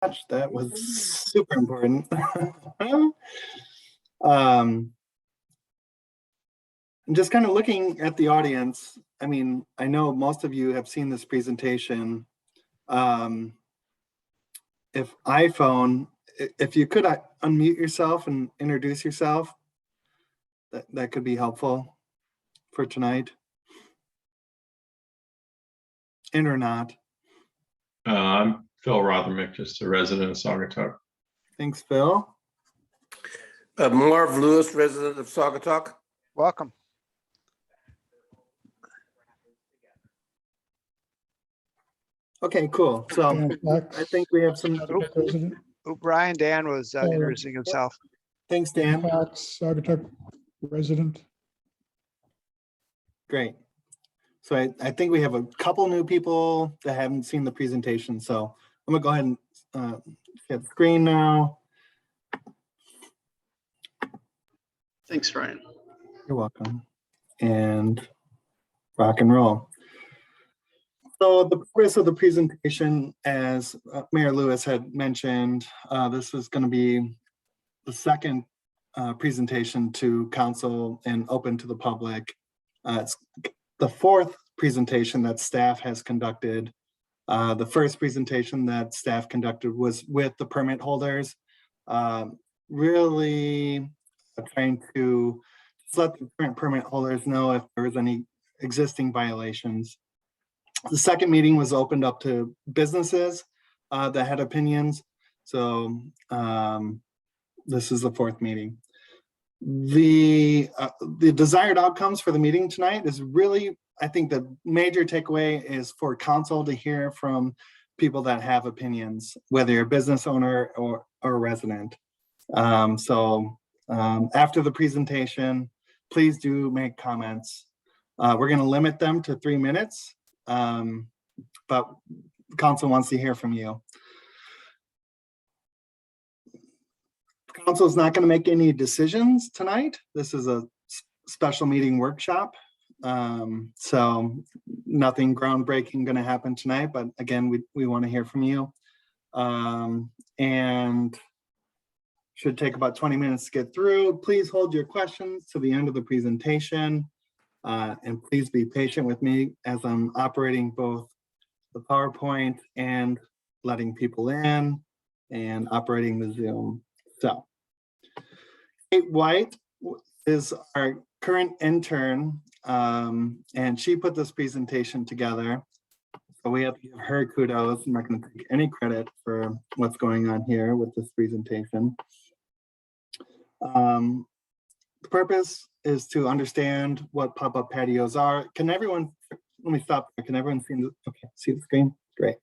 much. That was super important. I'm just kind of looking at the audience. I mean, I know most of you have seen this presentation. If you could unmute yourself and introduce yourself, that could be helpful for tonight. And or not. I'm Phil Rothermick, just a resident of Saugatuck. Thanks, Phil. Marv Lewis, resident of Saugatuck. Welcome. Okay, cool. So I think we have some. Brian Dan was introducing himself. Thanks, Dan. Fox, Saugatuck resident. Great. So I think we have a couple new people that haven't seen the presentation. So I'm gonna go ahead and share the screen now. Thanks, Ryan. You're welcome. And rock and roll. So the purpose of the presentation, as Mayor Lewis had mentioned, this is going to be the second presentation to council and open to the public. It's the fourth presentation that staff has conducted. The first presentation that staff conducted was with the permit holders, really trying to just let the current permit holders know if there was any existing violations. The second meeting was opened up to businesses that had opinions. So this is the fourth meeting. The desired outcomes for the meeting tonight is really, I think the major takeaway is for council to hear from people that have opinions, whether you're a business owner or a resident. After the presentation, please do make comments. We're going to limit them to 3 minutes. But council wants to hear from you. Council is not going to make any decisions tonight. This is a special meeting workshop. So nothing groundbreaking going to happen tonight, but again, we want to hear from you. And should take about 20 minutes to get through. Please hold your questions to the end of the presentation. And please be patient with me as I'm operating both the PowerPoint and letting people in and operating the Zoom. So Kate White is our current intern, and she put this presentation together. So we have to give her kudos. I'm not going to take any credit for what's going on here with this presentation. The purpose is to understand what pop-up patios are. Can everyone, let me stop there. Can everyone see the screen? Great.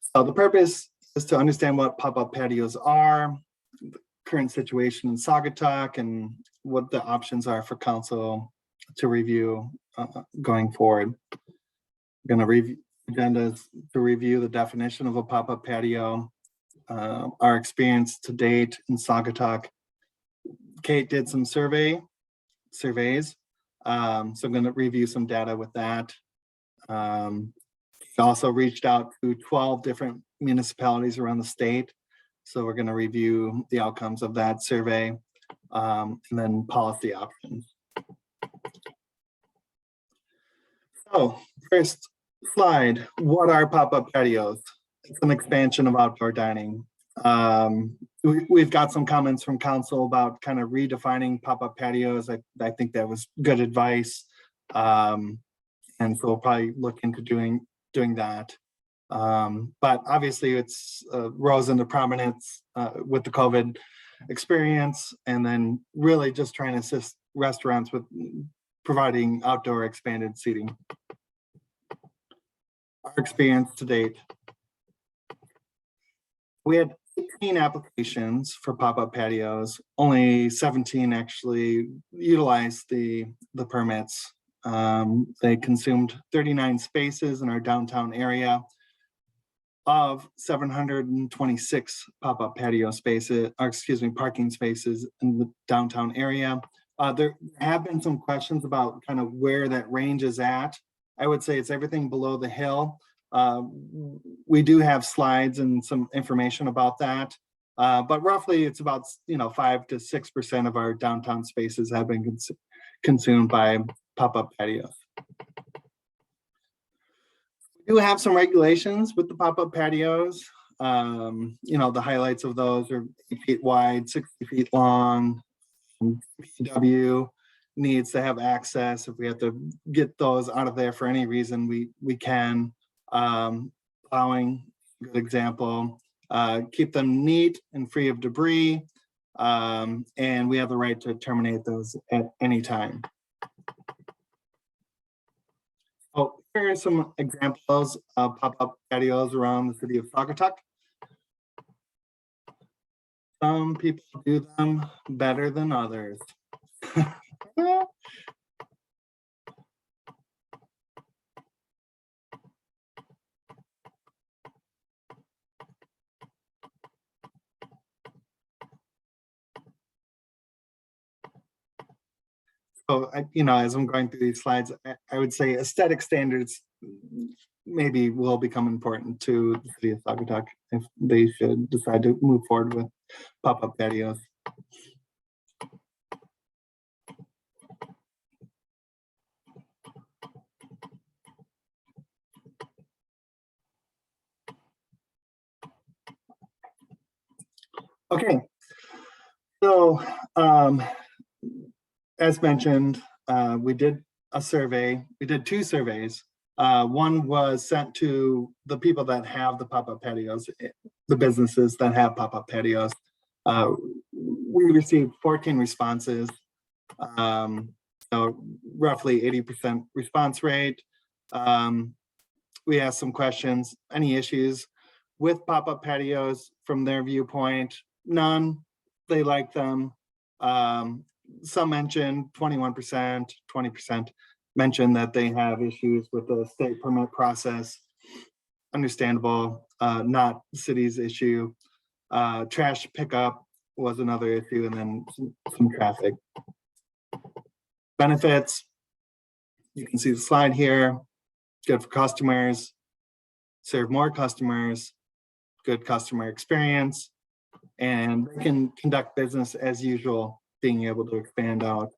So the purpose is to understand what pop-up patios are, the current situation in Saugatuck, and what the options are for council to review going forward. We're going to review agendas to review the definition of a pop-up patio, our experience to date in Saugatuck. Kate did some surveys. So I'm going to review some data with that. She also reached out to 12 different municipalities around the state. So we're going to review the outcomes of that survey and then policy options. So first slide, what are pop-up patios? It's an expansion of outdoor dining. We've got some comments from council about kind of redefining pop-up patios. I think that was good advice. And so we'll probably look into doing that. But obviously it's rose into prominence with the COVID experience, and then really just trying to assist restaurants with providing outdoor expanded seating. Our experience to date. We had 18 applications for pop-up patios. Only 17 actually utilized the permits. They consumed 39 spaces in our downtown area of 726 pop-up patio spaces, or excuse me, parking spaces in the downtown area. There have been some questions about kind of where that range is at. I would say it's everything below the hill We do have slides and some information about that. But roughly it's about 5 to 6% of our downtown spaces have been consumed by pop-up patios. We do have some regulations with the pop-up patios. The highlights of those are 8 feet wide, 60 feet long. PW needs to have access. If we have to get those out of there for any reason, we can. Plowing, good example. Keep them neat and free of debris. And we have the right to terminate those at any time. So here are some examples of pop-up patios around the city of Saugatuck. Some people do them better than others. So, as I'm going through these slides, I would say aesthetic standards maybe will become important to the city of Saugatuck if they should decide to move forward with pop-up patios. Okay, so as mentioned, we did a survey. We did 2 surveys. One was sent to the people that have the pop-up patios, the businesses that have pop-up patios. We received 14 responses, so roughly 80% response rate. We asked some questions, any issues with pop-up patios from their viewpoint? None, they like them. Some mentioned 21%, 20% mentioned that they have issues with the state permit process. Understandable, not the city's issue. Trash pickup was another issue, and then some traffic. Benefits, you can see the slide here. Good for customers, serve more customers, good customer experience, and they can conduct business as usual, being able to expand out.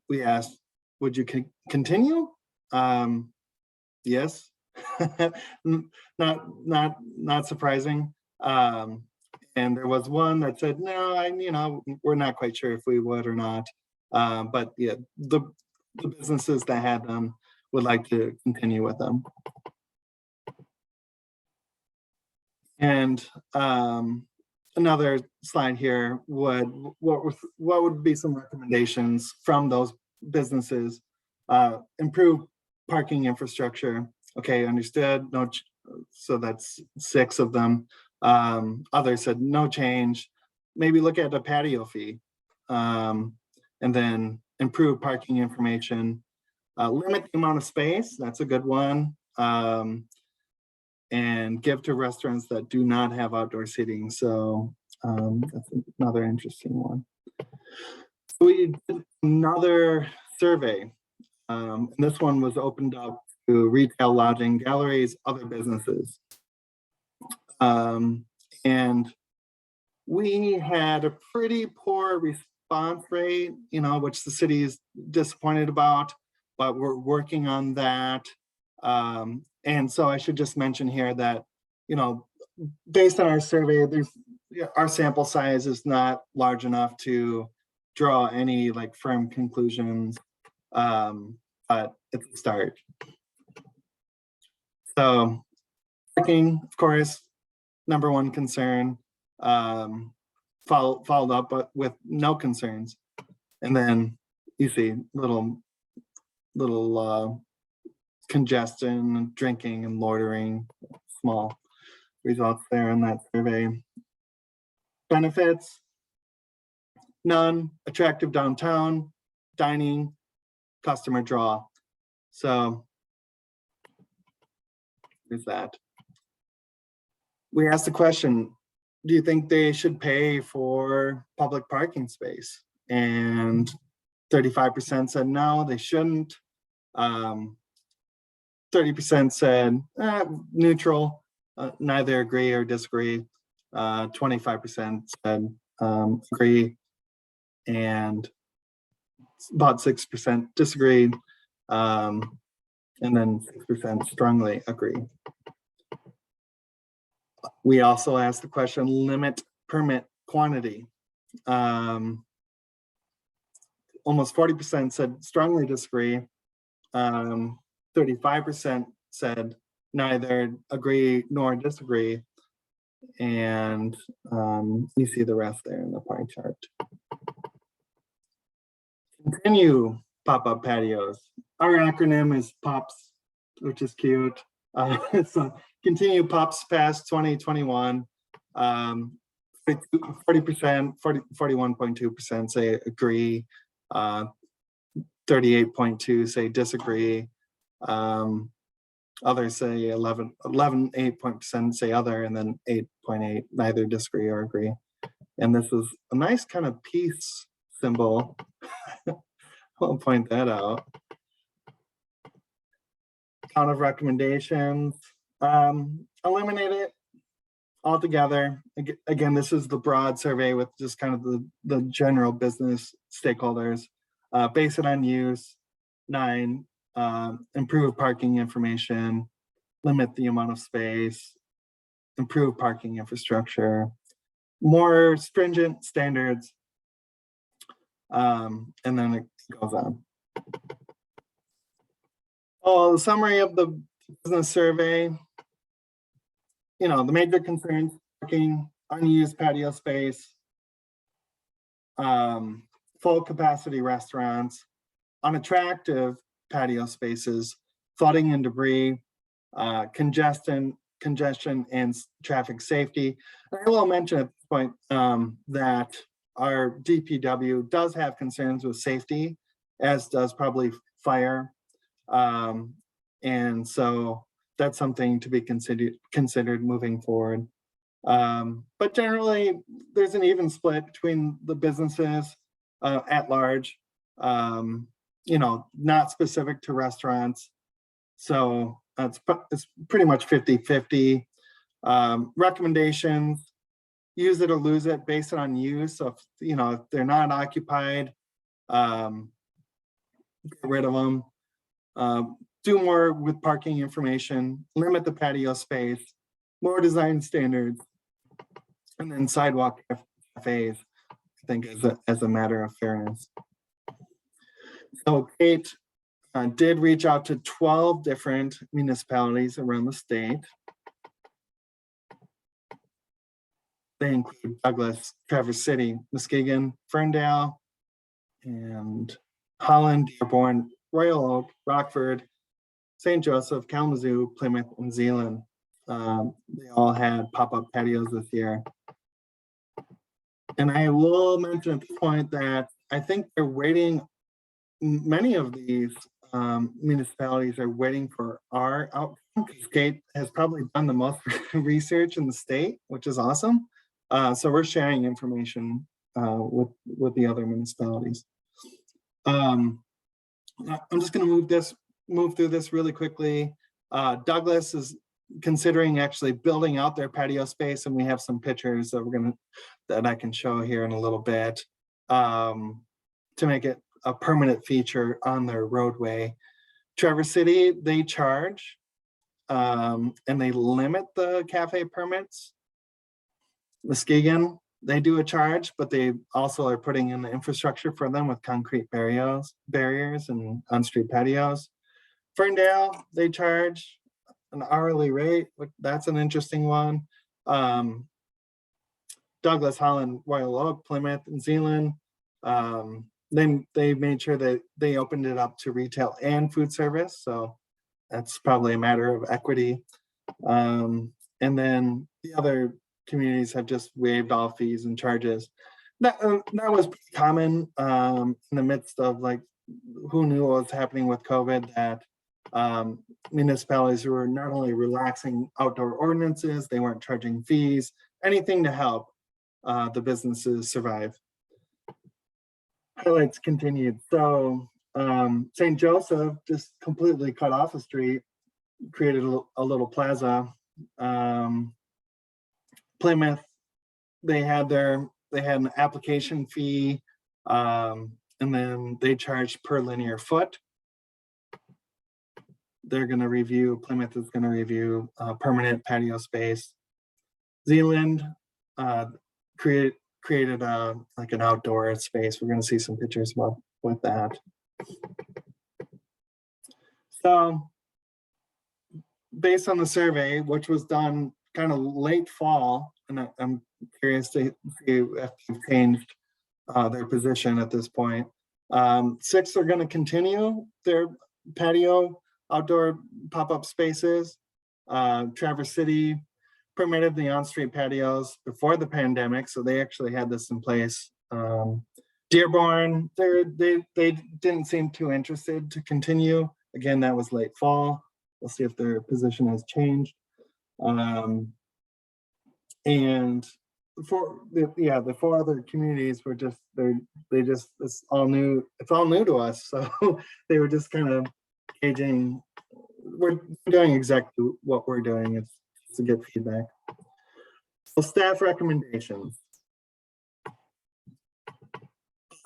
We asked, would you continue? Yes, not surprising. And there was one that said, no, we're not quite sure if we would or not. But yeah, the businesses that had them would like to continue with them. And another slide here what would be some recommendations from those businesses? Improve parking infrastructure. Okay, understood. No, so that's 6 of them. Others said no change. Maybe look at a patio fee, and then improve parking information. Limit the amount of space. That's a good one. And give to restaurants that do not have outdoor seating. So that's another interesting one. We did another survey. And this one was opened up to retail, lodging, galleries, other businesses. And we had a pretty poor response rate, which the city is disappointed about, but we're working on that. And so I should just mention here that, based on our survey, our sample size is not large enough to draw any firm conclusions, but it's a start. So parking, of course, number one concern, followed up with no concerns. And then you see little congestion, drinking, and loitering, small results there in that survey. Benefits, none. Attractive downtown, dining, customer draw. So there's that. We asked the question, do you think they should pay for public parking space? And 35% said no, they shouldn't. 30% said neutral, neither agree or disagree. 25% said agree, and about 6% disagreed, and then 6% strongly agree. We also asked the question, limit permit quantity. Almost 40% said strongly disagree. 35% said neither agree nor disagree. And you see the rest there in the pie chart. Continue pop-up patios. Our acronym is POPs, which is cute. So continue POPs past 2021. 40%, 41.2% say agree. 38.2 say disagree. Others say 8% say other, and then 8.8 neither disagree or agree. And this is a nice kind of peace symbol. I'll point that out. Count of recommendations. Eliminate it altogether. Again, this is the broad survey with just kind of the general business stakeholders. Base it on use. 9, improve parking information, limit the amount of space, improve parking infrastructure, more stringent standards, and then it goes on. Oh, the summary of the business survey. You know, the major concerns: parking, unused patio space, full capacity restaurants, unattractive patio spaces, flooding and debris, congestion and traffic safety. I will mention at this point that our DPW does have concerns with safety, as does probably fire. And so that's something to be considered moving forward. But generally, there's an even split between the businesses at large. You know, not specific to restaurants. So it's pretty much 50-50. Recommendations: use it or lose it, based on use. So if they're not occupied, get rid of them. Do more with parking information, limit the patio space, more design standards, and then sidewalk cafes, I think, as a matter of fairness. So Kate did reach out to 12 different municipalities around the state. They include Douglas, Traverse City, Muskegon, Ferndale, and Holland, Dearborn, Royal Oak, Rockford, St. Joseph, Kalamazoo, Plymouth, and Zeeland. They all had pop-up patios this year. And I will mention at this point that I think they're waiting, many of these municipalities are waiting for our outcome, because Kate has probably done the most research in the state, which is awesome. So we're sharing information with the other municipalities. I'm just going to move through this really quickly. Douglas is considering actually building out their patio space, and we have some pictures that I can show here in a little bit to make it a permanent feature on their roadway. Traverse City, they charge and they limit the cafe permits. Muskegon, they do a charge, but they also are putting in the infrastructure for them with concrete barriers and on-street patios. Ferndale, they charge an hourly rate. That's an interesting one. Douglas, Holland, Royal Oak, Plymouth, and Zeeland. They made sure that they opened it up to retail and food service. So that's probably a matter of equity. And then the other communities have just waived all fees and charges. That was pretty common in the midst of, like, who knew what was happening with COVID, that municipalities were not only relaxing outdoor ordinances, they weren't charging fees, anything to help the businesses survive. Highlights continued. So St. Joseph just completely cut off the street created a little plaza. Plymouth, they had an application fee, and then they charged per linear foot. Plymouth is gonna review permanent patio space. Zealand created like an outdoor space. We're gonna see some pictures with that. So based on the survey, which was done kind of late fall, and I'm curious to see if they've changed their position at this point. 6 are going to continue their patio outdoor pop-up spaces. Traverse City permitted the on-street patios before the pandemic, so they actually had this in place. Dearborn, they didn't seem too interested to continue. Again, that was late fall. We'll see if their position has changed. And the 4 other communities were it's all new to us. So they were just kind of gauging. We're doing exactly what we're doing. It's to get feedback. So staff recommendations.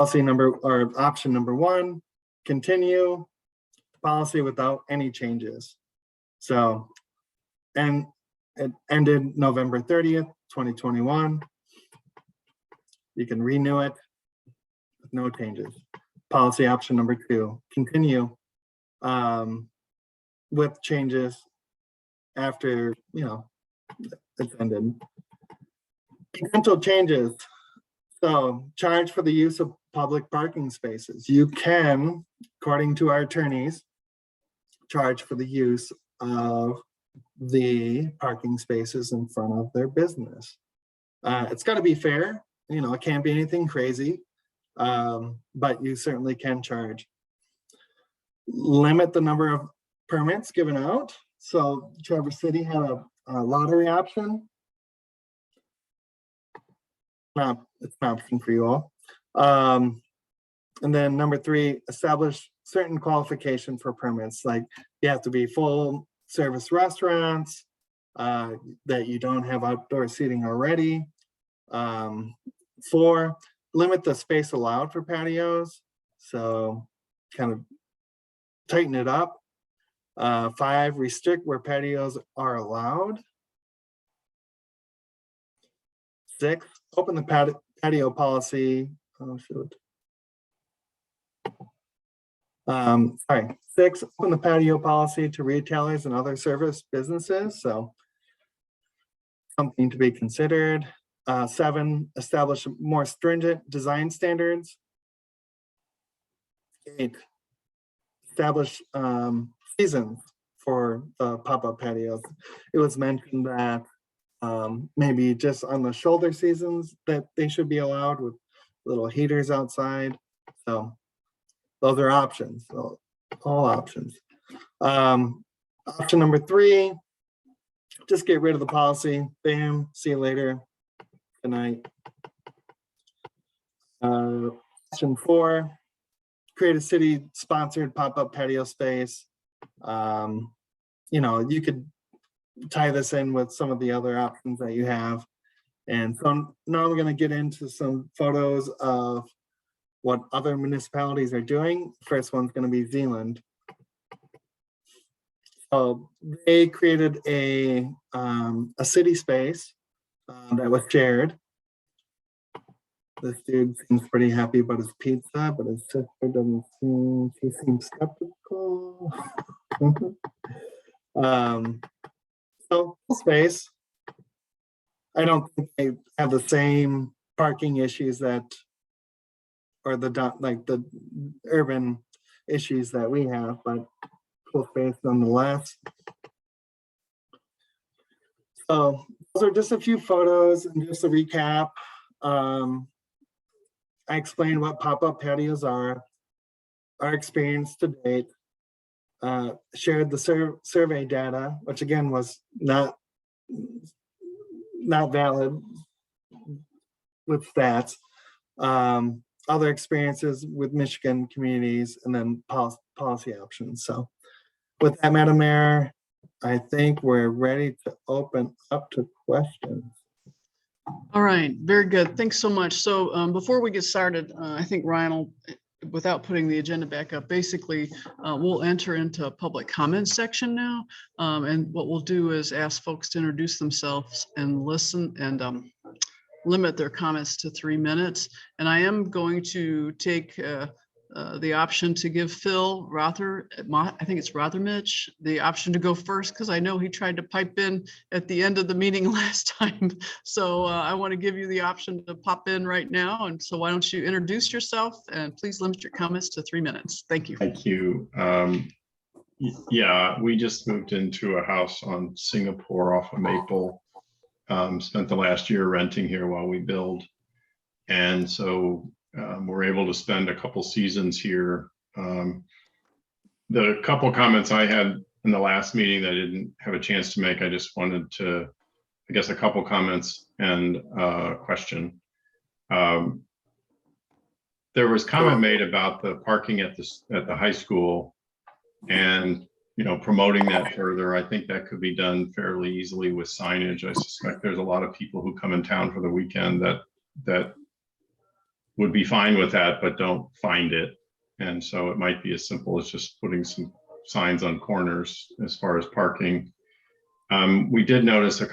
Option number 1, continue policy without any changes. So, and it ended November 30th, 2021. You can renew it with no changes. Policy option number 2, continue with changes after, it's ended. Potential changes. So, charge for the use of public parking spaces. You can, according to our attorneys, charge for the use of the parking spaces in front of their business. It's got to be fair. It can't be anything crazy, but you certainly can charge. Limit the number of permits given out. So Traverse City had a lottery option. It's an option for you all. And then number 3, establish certain qualification for permits. Like you have to be full service restaurants, that you don't have outdoor seating already. 4, limit the space allowed for patios. So kind of tighten it up. 5, restrict where patios are allowed. 6, open the patio policy. Oh, shoot. 6, open the patio policy to retailers and other service businesses. So something to be considered. 7, establish more stringent design standards. 8, establish seasons for the pop-up patios. It was mentioned that maybe just on the shoulder seasons that they should be allowed with little heaters outside. So those are options, so all options. Option number 3, just get rid of the policy. Bam, see you later. Good night. Option 4, create a city-sponsored pop-up patio space. You could tie this in with some of the other options that you have. And so now we're going to get into some photos of what other municipalities are doing. First one's going to be Zealand. So they created a city space that was shared. This dude seems pretty happy about his pizza, but his sister doesn't seem, she seems skeptical. So space. I don't think they have the same parking issues that, or the urban issues that we have, but cool space nonetheless. So those are just a few photos and just a recap. I explained what pop-up patios are, our experience to date, shared the survey data, which again was not valid with stats, other experiences with Michigan communities, and then policy options. So with that, Madam Mayor, I think we're ready to open up to questions. All right, very good. Thanks so much. So before we get started, I think Ryan will, without putting the agenda back up, basically, we'll enter into a public comments section now. And what we'll do is ask folks to introduce themselves and listen and limit their comments to 3 minutes. And I am going to take the option to give Phil Rother, I think it's Rothermich, the option to go first, because I know he tried to pipe in at the end of the meeting last time. So I want to give you the option to pop in right now. And so why don't you introduce yourself and please limit your comments to 3 minutes. Thank you. Thank you. Yeah, we just moved into a house on Singapore off of Maple. Spent the last year renting here while we build. And so we're able to spend a couple seasons here. The couple comments I had in the last meeting that I didn't have a chance to make, I just wanted to, I guess, a couple comments and a question. There was comment made about the parking at the high school and, you know, promoting that further. I think that could be done fairly easily with signage. I suspect there's a lot of people who come in town for the weekend that would be fine with that, but don't find it. And so it might be as simple as just putting some signs on corners as far as parking. We did notice a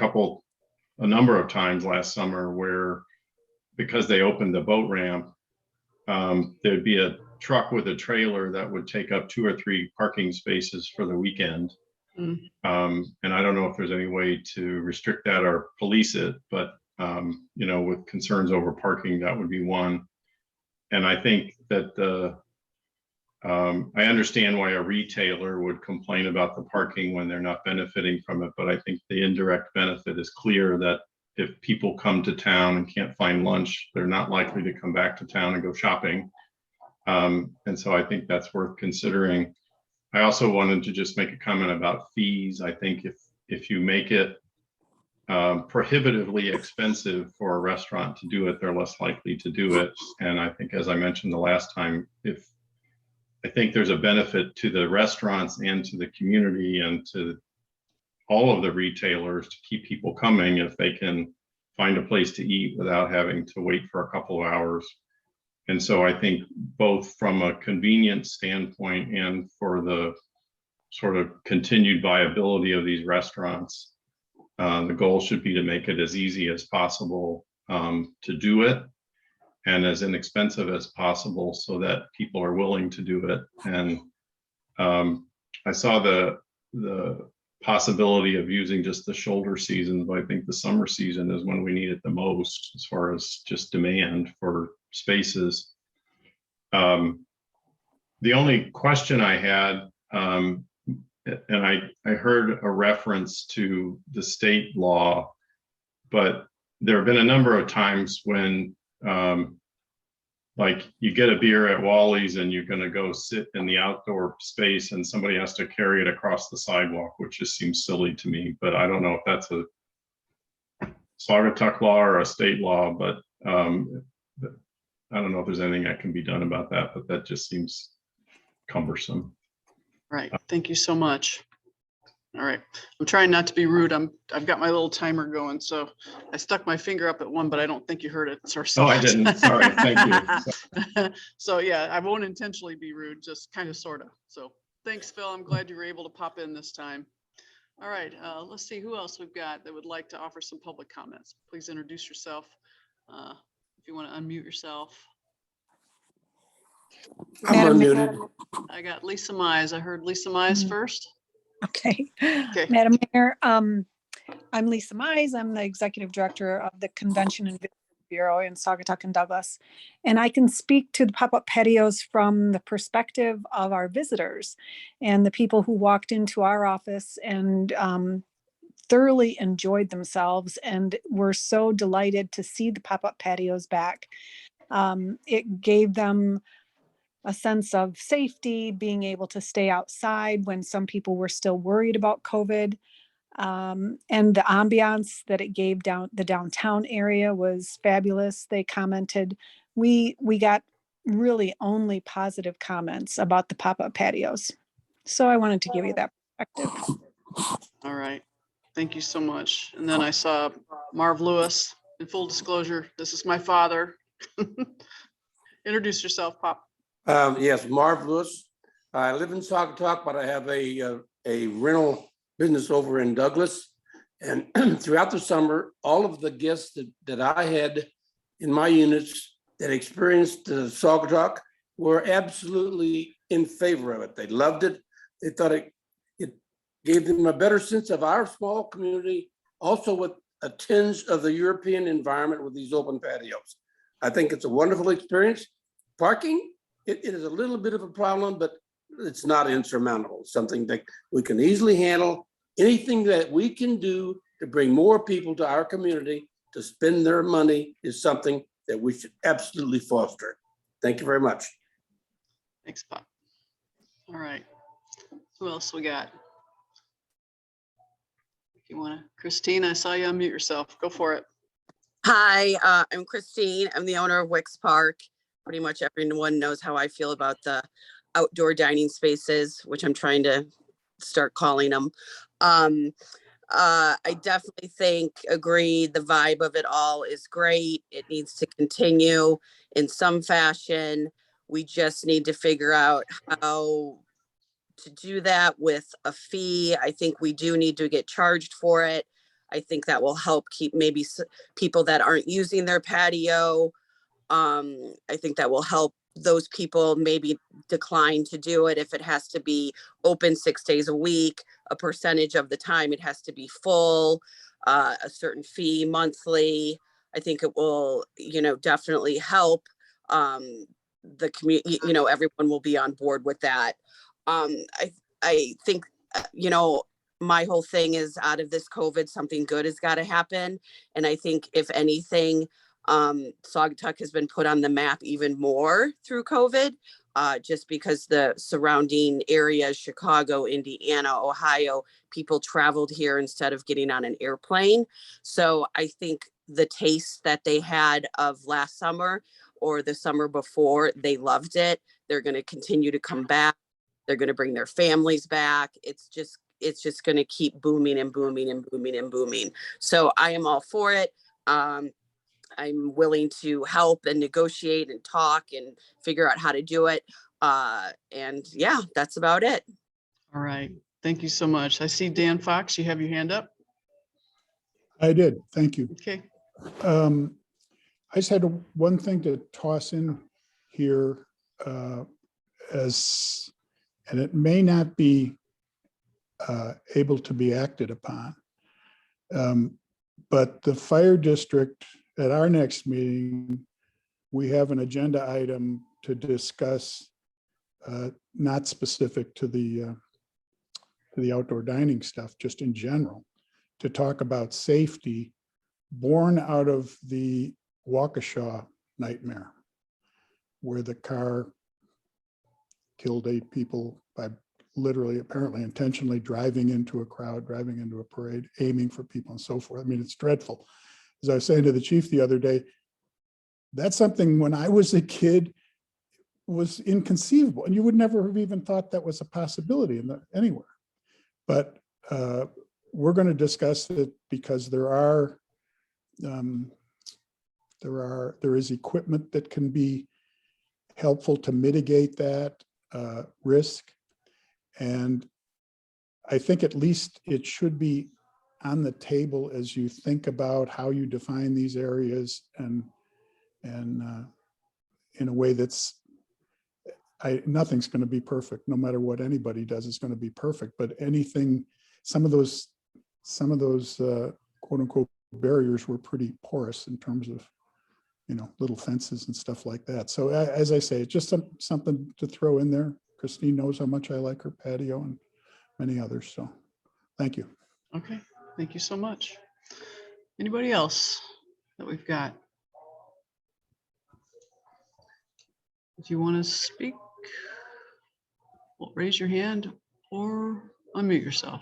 number of times last summer where, because they opened the boat ramp, there'd be a truck with a trailer that would take up 2 or 3 parking spaces for the weekend. And I don't know if there's any way to restrict that or police it, but you know, with concerns over parking, that would be one. And I think that I understand why a retailer would complain about the parking when they're not benefiting from it, but I think the indirect benefit is clear that if people come to town and can't find lunch, they're not likely to come back to town and go shopping. And so I think that's worth considering. I also wanted to just make a comment about fees. I think if you make it prohibitively expensive for a restaurant to do it, they're less likely to do it. And I think, as I mentioned the last time, I think there's a benefit to the restaurants and to the community and to all of the retailers to keep people coming if they can find a place to eat without having to wait for a couple of hours. And so I think both from a convenience standpoint and for the sort of continued viability of these restaurants, the goal should be to make it as easy as possible to do it and as inexpensive as possible so that people are willing to do it. And I saw the possibility of using just the shoulder seasons, but I think the summer season is when we need it the most as far as just demand for spaces. The only question I had, and I heard a reference to the state law, but there have been a number of times when like you get a beer at Wally's and you're going to go sit in the outdoor space and somebody has to carry it across the sidewalk, which just seems silly to me, but I don't know if that's a Saugatuck law or a state law, but I don't know if there's anything that can be done about that, but that just seems cumbersome. Right. Thank you so much. All right. I'm trying not to be rude. I've got my little timer going. So I stuck my finger up at 1, but I don't think you heard it. Oh, I didn't. Sorry. Thank you. So yeah, I won't intentionally be rude, just kind of, sort of. So thanks, Phil. I'm glad you were able to pop in this time. All right. Let's see who else we've got that would like to offer some public comments. Please introduce yourself. If you want to unmute yourself. I'm unmuted. I got Lisa Mize. I heard Lisa Mize first. Okay. Okay. Madam Mayor, I'm Lisa Mize. I'm the Executive Director of the Convention and Visitor Bureau in Saugatuck and Douglas. And I can speak to the pop-up patios from the perspective of our visitors and the people who walked into our office and thoroughly enjoyed themselves and were so delighted to see the pop-up patios back. It gave them a sense of safety, being able to stay outside when some people were still worried about COVID. And the ambiance that it gave the downtown area was fabulous. They commented, we got really only positive comments about the pop-up patios. So I wanted to give you that perspective. All right. Thank you so much. And then I saw Marv Lewis. In full disclosure, this is my father. Introduce yourself, Pop. Yes, Marv Lewis. I live in Saugatuck, but I have a rental business over in Douglas. And throughout the summer, all of the guests that I had in my units that experienced Saugatuck were absolutely in favor of it. They loved it. They thought it gave them a better sense of our small community, also with a tinge of the European environment with these open patios. I think it's a wonderful experience. Parking, it is a little bit of a problem, but it's not insurmountable. Something that we can easily handle. Anything that we can do to bring more people to our community to spend their money is something that we should absolutely foster. Thank you very much. Thanks, Pop. All right. Who else we got? If you want to, Christine, I saw you unmute yourself. Go for it. Hi, I'm Christine. I'm the owner of Wicks Park. Pretty much everyone knows how I feel about the outdoor dining spaces, which I'm trying to start calling them. I definitely agree, the vibe of it all is great. It needs to continue in some fashion. We just need to figure out how to do that with a fee. I think we do need to get charged for it. I think that will help keep maybe people that aren't using their patio. I think that will help those people maybe decline to do it if it has to be open 6 days a week, a percentage of the time it has to be full, a certain fee monthly. I think it will, definitely help the community, everyone will be on board with that. I think, my whole thing is out of this COVID, something good has got to happen. And I think if anything, Saugatuck has been put on the map even more through COVID, just because the surrounding areas, Chicago, Indiana, Ohio, people traveled here instead of getting on an airplane. So I think the taste that they had of last summer or the summer before, they loved it. They're going to continue to come back. They're going to bring their families back. It's just going to keep booming and booming and booming and booming. So I am all for it. I'm willing to help and negotiate and talk and figure out how to do it. And yeah, that's about it. All right. Thank you so much. I see Dan Fox, you have your hand up. I did. Thank you. Okay. I just had one thing to toss in here and it may not be able to be acted upon. But the fire district, at our next meeting, we have an agenda item to discuss, not specific to the outdoor dining stuff, just in general, to talk about safety born out of the Waukesha nightmare, where the car killed 8 people by literally, apparently intentionally driving into a crowd, driving into a parade, aiming for people and so forth. I mean, it's dreadful. As I was saying to the chief the other day, that's something when I was a kid was inconceivable, and you would never have even thought that was a possibility anywhere. But we're going to discuss it because there is equipment that can be helpful to mitigate that risk. And I think at least it should be on the table as you think about how you define these areas and in a way that's, nothing's going to be perfect. No matter what anybody does, it's going to be perfect. But anything, some of those quote unquote barriers were pretty porous in terms of, little fences and stuff like that. So as I say, it's just something to throw in there. Christine knows how much I like her patio and many others. So thank you. Okay. Thank you so much. Anybody else that we've got? If you want to speak, well, raise your hand or unmute yourself.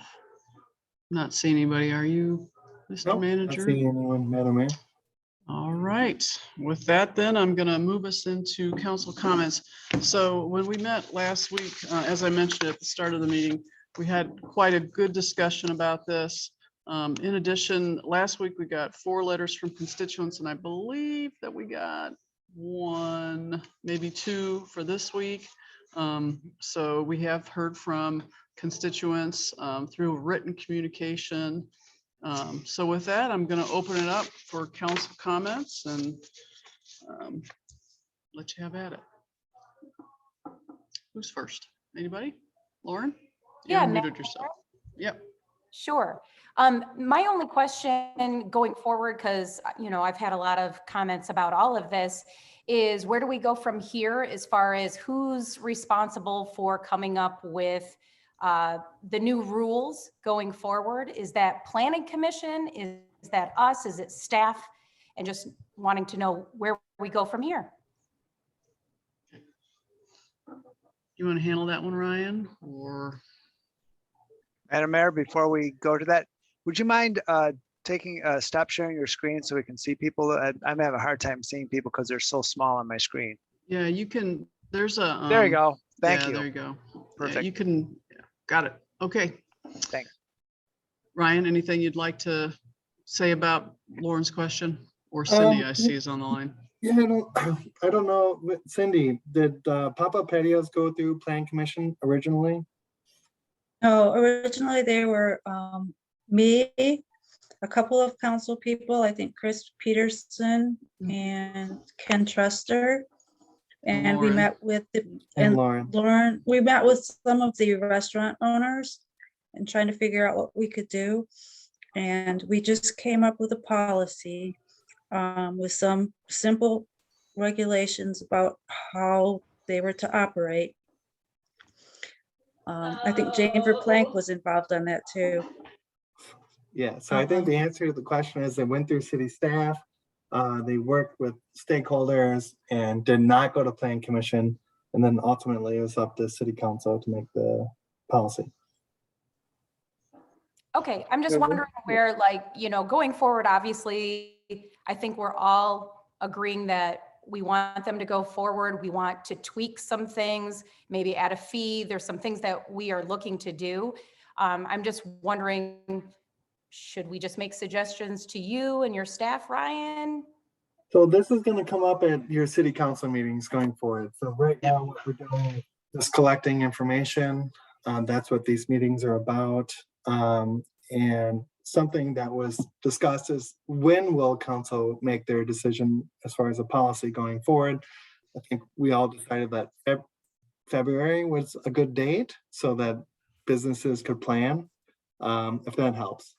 Not seeing anybody. Are you, Mr. Nope, Manager? Not seeing anyone, Madam Mayor. All right. With that, then I'm going to move us into council comments. So when we met last week, as I mentioned at the start of the meeting, We had quite a good discussion about this. In addition, last week we got 4 letters from constituents, and I believe that we got 1, maybe 2 for this week. So we have heard from constituents through written communication. So with that, I'm going to open it up for council comments and let you have at it. Who's first? Anybody? Lauren? You Yeah, Madam unmuted yourself. Yep. Sure. My only question going forward, because, you know, I've had a lot of comments about all of this, is where do we go from here as far as who's responsible for coming up with the new rules going forward? Is that Planning Commission? Is that us? Is it staff? And just wanting to know where we go from here. You want to handle that one, Ryan, or? Madam Mayor, before we go to that, would you mind stop sharing your screen so we can see people? I'm having a hard time seeing people because they're so small on my screen. Yeah, you can, there's a. There you go. Thank yeah, you. There you go. Yeah, Perfect. you can, yeah, got it. Okay. Thanks. Ryan, anything you'd like to say about Lauren's question? Or Cindy, I see is on the line. Yeah, I don't know. Cindy, did pop-up patios go through Plan Commission originally? No, originally they were me, a couple of council people, I think Chris Peterson and Ken Truster. And we Lauren. met with And Lauren. Lauren, we met with some of the restaurant owners and trying to figure out what we could do. And we just came up with a policy with some simple regulations about how they were to operate. I think Jane Verplank was involved on that too. Yeah, so I think the answer to the question is they went through city staff. They worked with stakeholders and did not go to Plan Commission. And then ultimately it was up to city council to make the policy. Okay, I'm just wondering where, like, you know, going forward, obviously, I think we're all agreeing that we want them to go forward. We want to tweak some things, maybe add a fee. There's some things that we are looking to do. I'm just wondering, should we just make suggestions to you and your staff, Ryan? So this is going to come up at your city council meetings going forward. So right now what we're doing is just collecting information. That's what these meetings are about. And something that was discussed is when will council make their decision as far as a policy going forward? I think we all decided that February was a good date so that businesses could plan, if that helps.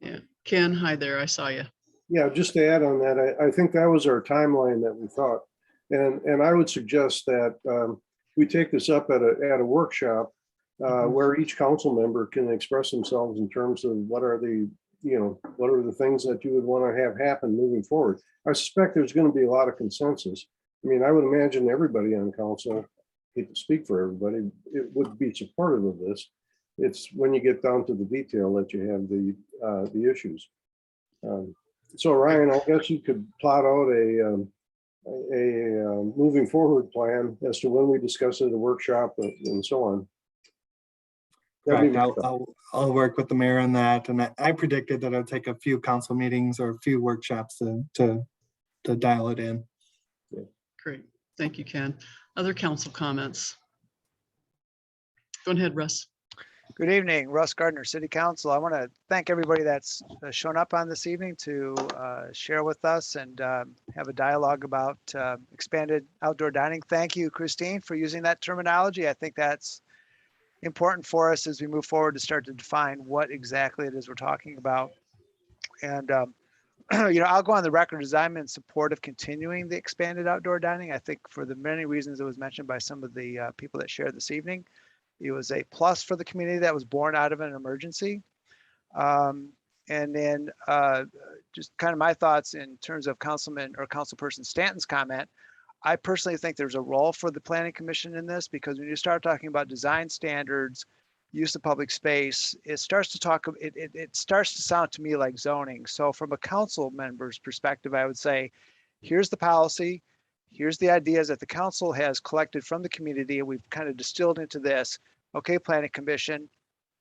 Yeah, Ken, hi there, I saw you. Yeah, just to add on that, I think that was our timeline that we thought. And I would suggest that we take this up at a workshop where each council member can express themselves in terms of what are the things that you would want to have happen moving forward. I suspect there's going to be a lot of consensus. I mean, I would imagine everybody on council, I hate to speak for everybody, it would be supportive of this. It's when you get down to the detail that you have the issues. So Ryan, I guess you could plot out a moving forward plan as to when we discuss it at a workshop and so on. Right, I'll work with the mayor on that. And I predicted that it would take a few council meetings or a few workshops to dial it in. Yeah. Great, thank you, Ken. Other council comments? Go ahead, Russ. Good evening, Russ Gardner, City Council. I want to thank everybody that's shown up on this evening to share with us and have a dialogue about expanded outdoor dining. Thank you, Christine, for using that terminology. I think that's important for us as we move forward to start to define what exactly it is we're talking about. And, you know, I'll go on the record as I'm in support of continuing the expanded outdoor dining. I think for the many reasons that was mentioned by some of the people that shared this evening, it was a plus for the community that was born out of an emergency. And then just kind of my thoughts in terms of Councilman or Councilperson Stanton's comment. I personally think there's a role for the Planning Commission in this, because when you start talking about design standards, use of public space, it starts to sound to me like zoning. So from a council member's perspective, I would say, here's the policy, here's the ideas that the council has collected from the community, and we've kind of distilled into this. Okay, Planning Commission,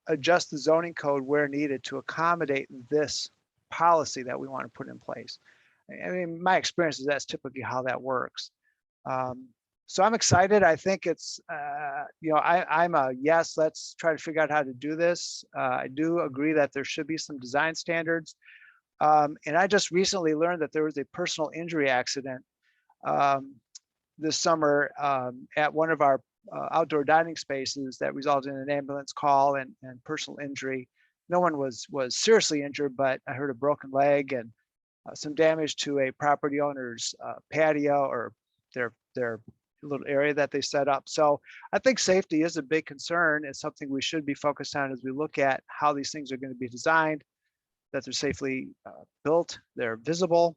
adjust the zoning code where needed to accommodate this policy that we want to put in place. I mean, my experience is that's typically how that works. So I'm excited. I think it's, I'm a yes, let's try to figure out how to do this. I do agree that there should be some design standards. And I just recently learned that there was a personal injury accident this summer at one of our outdoor dining spaces that resulted in an ambulance call and personal injury. No one was seriously injured, but I heard a broken leg and some damage to a property owner's patio or their little area that they set up. So I think safety is a big concern. It's something we should be focused on as we look at how these things are going to be designed, that they're safely built, they're visible,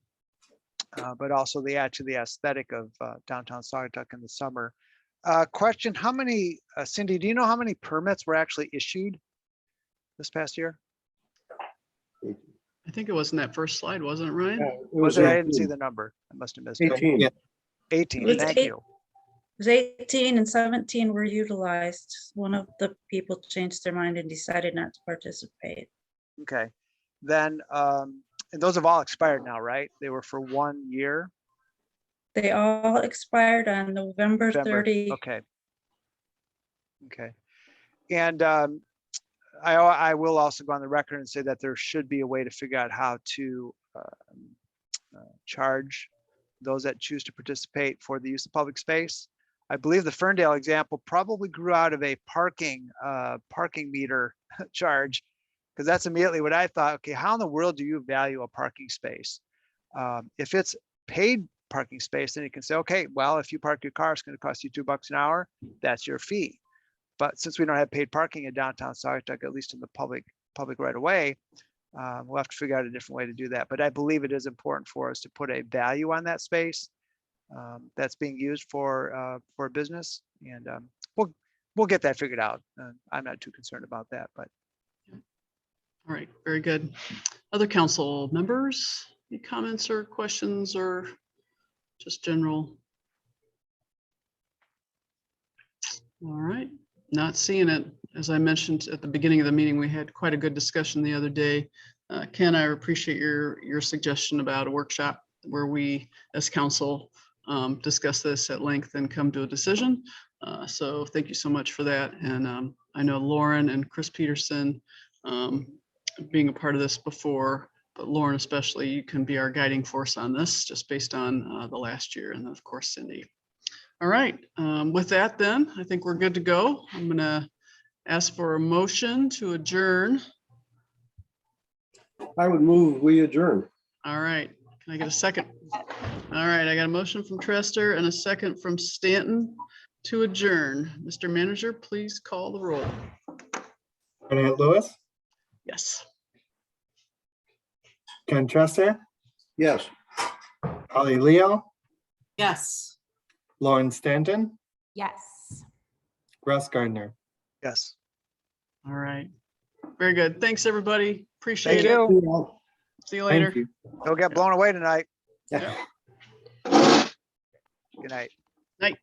but also they add to the aesthetic of downtown Saugatuck in the summer. Question, how many, Cindy, do you know how many permits were actually issued this past year? I think it was in that first slide, wasn't it, Ryan? It Was it? I 18. didn't see the number. I must have missed it. 18. Yeah. 18, It was thank 8. you. It was 18 and 17 were utilized. One of the people changed their mind and decided not to participate. Okay, then, and those have all expired now, right? They were for 1 year. They all expired on November November. 30. Okay. Okay. And I will also go on the record and say that there should be a way to figure out how to charge those that choose to participate for the use of public space. I believe the Ferndale example probably grew out of a parking meter charge, because that's immediately what I thought. Okay, how in the world do you value a parking space? If it's paid parking space, then you can say, okay, well, if you park your car, it's going to cost you $2 an hour. That's your fee. But since we don't have paid parking in downtown Saugatuck, at least in the public right away, we'll have to figure out a different way to do that. But I believe it is important for us to put a value on that space that's being used for business, and we'll get that figured out. I'm not too concerned about that, but. All right, very good. Other council members, any comments or questions or just general? All right, not seeing it. As I mentioned at the beginning of the meeting, we had quite a good discussion the other day. Ken, I appreciate your suggestion about a workshop where we as council discuss this at length and come to a decision. So thank you so much for that. And I know Lauren and Chris Peterson being a part of this before, but Lauren especially, you can be our guiding force on this just based on the last year, and then of course Cindy. All right, with that then, I think we're good to go. I'm gonna ask for a motion to adjourn. I would move, we adjourn. All right, can I get a second? All right, I got a motion from Trester and a second from Stanton to adjourn. Mr. Manager, please call the roll. Bernadette Lewis, Yes. Ken Trester, Yes. Holly Leo, Yes. Lauren Stanton, Yes. Russ Gardner. Yes. All right, very good. Thanks, everybody. Appreciate Thank it. you. See you later. Thank you. Don't get blown away tonight. Yeah. Good night. Night.